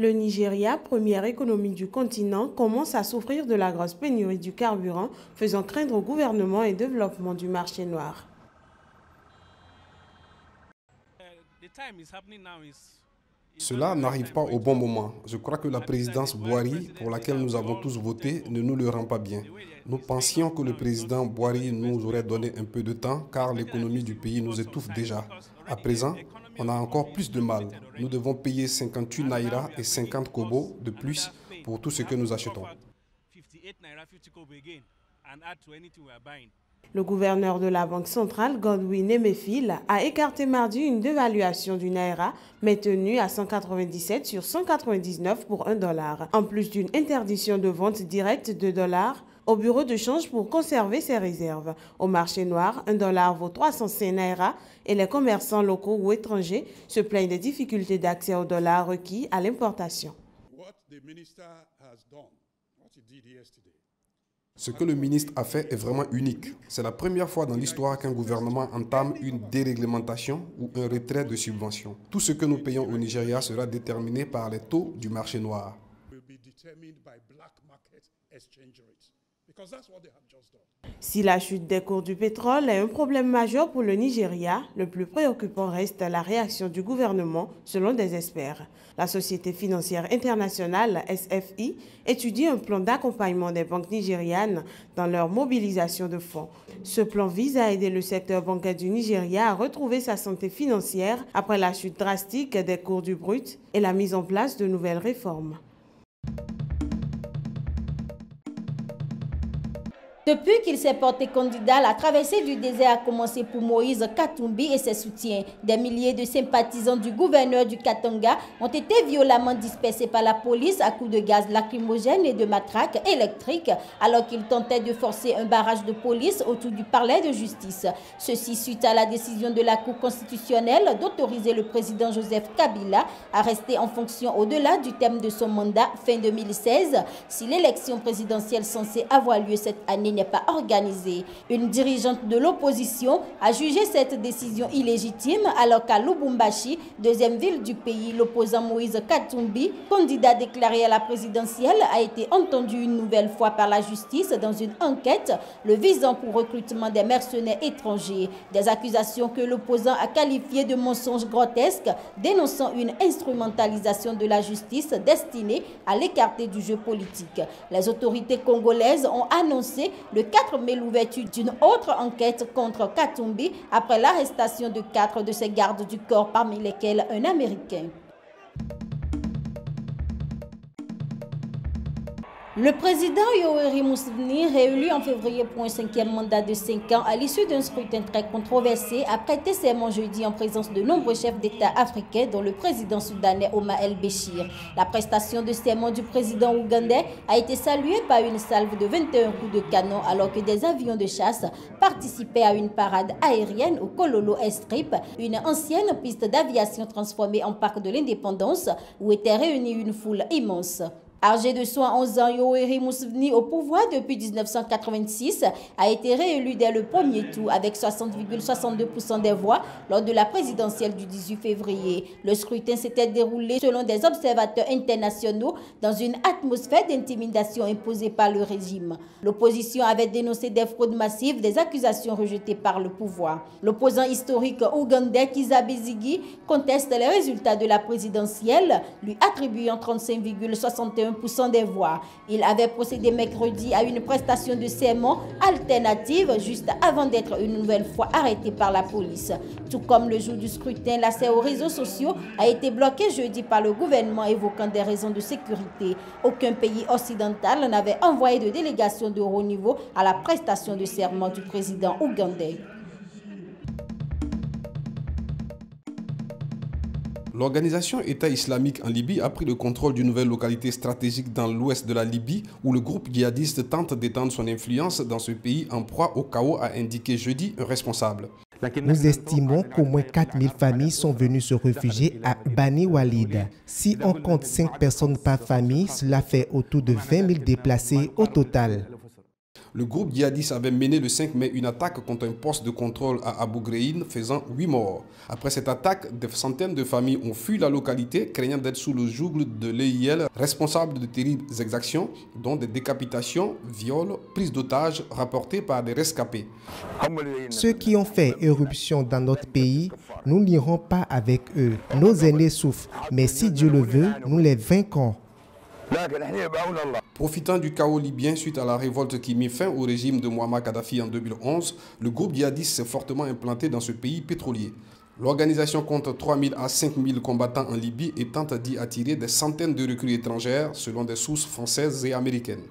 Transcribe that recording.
Le Nigeria, première économie du continent, commence à souffrir de la grosse pénurie du carburant, faisant craindre au gouvernement et développement du marché noir. Cela n'arrive pas au bon moment. Je crois que la présidence Buhari, pour laquelle nous avons tous voté, ne nous le rend pas bien. Nous pensions que le président Buhari nous aurait donné un peu de temps car l'économie du pays nous étouffe déjà. À présent, on a encore plus de mal. Nous devons payer 58 naira et 50 kobo de plus pour tout ce que nous achetons. Le gouverneur de la Banque centrale, Godwin Emefiele, a écarté mardi une dévaluation du naira, maintenue à 197 sur 199 pour $1, en plus d'une interdiction de vente directe de dollars au bureau de change pour conserver ses réserves. Au marché noir, $1 vaut 305 naira et les commerçants locaux ou étrangers se plaignent des difficultés d'accès au dollar requis à l'importation. Ce que le ministre a fait est vraiment unique. C'est la première fois dans l'histoire qu'un gouvernement entame une déréglementation ou un retrait de subventions. Tout ce que nous payons au Nigeria sera déterminé par les taux du marché noir. Si la chute des cours du pétrole est un problème majeur pour le Nigeria, le plus préoccupant reste la réaction du gouvernement, selon des experts. La Société financière internationale, SFI, étudie un plan d'accompagnement des banques nigérianes dans leur mobilisation de fonds. Ce plan vise à aider le secteur bancaire du Nigeria à retrouver sa santé financière après la chute drastique des cours du brut et la mise en place de nouvelles réformes. Depuis qu'il s'est porté candidat, la traversée du désert a commencé pour Moïse Katumbi et ses soutiens. Des milliers de sympathisants du gouverneur du Katanga ont été violemment dispersés par la police à coups de gaz lacrymogène et de matraques électriques alors qu'ils tentaient de forcer un barrage de police autour du palais de justice. Ceci suite à la décision de la Cour constitutionnelle d'autoriser le président Joseph Kabila à rester en fonction au-delà du terme de son mandat fin 2016 si l'élection présidentielle censée avoir lieu cette année n'est pas organisée. Une dirigeante de l'opposition a jugé cette décision illégitime alors qu'à Lubumbashi, deuxième ville du pays, l'opposant Moïse Katumbi, candidat déclaré à la présidentielle, a été entendu une nouvelle fois par la justice dans une enquête le visant pour recrutement des mercenaires étrangers. Des accusations que l'opposant a qualifiées de mensonges grotesques, dénonçant une instrumentalisation de la justice destinée à l'écarter du jeu politique. Les autorités congolaises ont annoncé le 4 mai l'ouverture d'une autre enquête contre Katumbi après l'arrestation de 4 de ses gardes du corps, parmi lesquels un Américain. Le président Yoweri Museveni, réélu en février pour un 5e mandat de 5 ans à l'issue d'un scrutin très controversé, a prêté serment jeudi en présence de nombreux chefs d'État africains, dont le président soudanais Omar el-Béchir. La prestation de serment du président ougandais a été saluée par une salve de 21 coups de canon alors que des avions de chasse participaient à une parade aérienne au Kololo Airstrip, une ancienne piste d'aviation transformée en parc de l'indépendance où était réunie une foule immense. Âgé de 71 ans, Yoweri Museveni, au pouvoir depuis 1986, a été réélu dès le premier tour avec 60,62% des voix lors de la présidentielle du 18 février. Le scrutin s'était déroulé selon des observateurs internationaux dans une atmosphère d'intimidation imposée par le régime. L'opposition avait dénoncé des fraudes massives, des accusations rejetées par le pouvoir. L'opposant historique ougandais Kizza Besigye conteste les résultats de la présidentielle, lui attribuant 35,61% des voix. Il avait procédé mercredi à une prestation de serment alternative juste avant d'être une nouvelle fois arrêté par la police. Tout comme le jour du scrutin, l'accès aux réseaux sociaux a été bloqué jeudi par le gouvernement évoquant des raisons de sécurité. Aucun pays occidental n'avait envoyé de délégation de haut niveau à la prestation de serment du président ougandais. L'organisation État islamique en Libye a pris le contrôle d'une nouvelle localité stratégique dans l'ouest de la Libye où le groupe djihadiste tente d'étendre son influence dans ce pays en proie au chaos, a indiqué jeudi un responsable. Nous estimons qu'au moins 4000 familles sont venues se réfugier à Bani Walid. Si on compte 5 personnes par famille, cela fait autour de 20 000 déplacés au total. Le groupe djihadiste avait mené le 5 mai une attaque contre un poste de contrôle à Abu Ghraib, faisant 8 morts. Après cette attaque, des centaines de familles ont fui la localité, craignant d'être sous le joug de l'EIL, responsable de terribles exactions, dont des décapitations, viols, prises d'otages rapportées par des rescapés. Ceux qui ont fait éruption dans notre pays, nous n'irons pas avec eux. Nos aînés souffrent, mais si Dieu le veut, nous les vaincrons. Profitant du chaos libyen suite à la révolte qui mit fin au régime de Muammar Kadhafi en 2011, le groupe djihadiste s'est fortement implanté dans ce pays pétrolier. L'organisation compte 3 000 à 5 000 combattants en Libye et tente d'y attirer des centaines de recrues étrangères selon des sources françaises et américaines.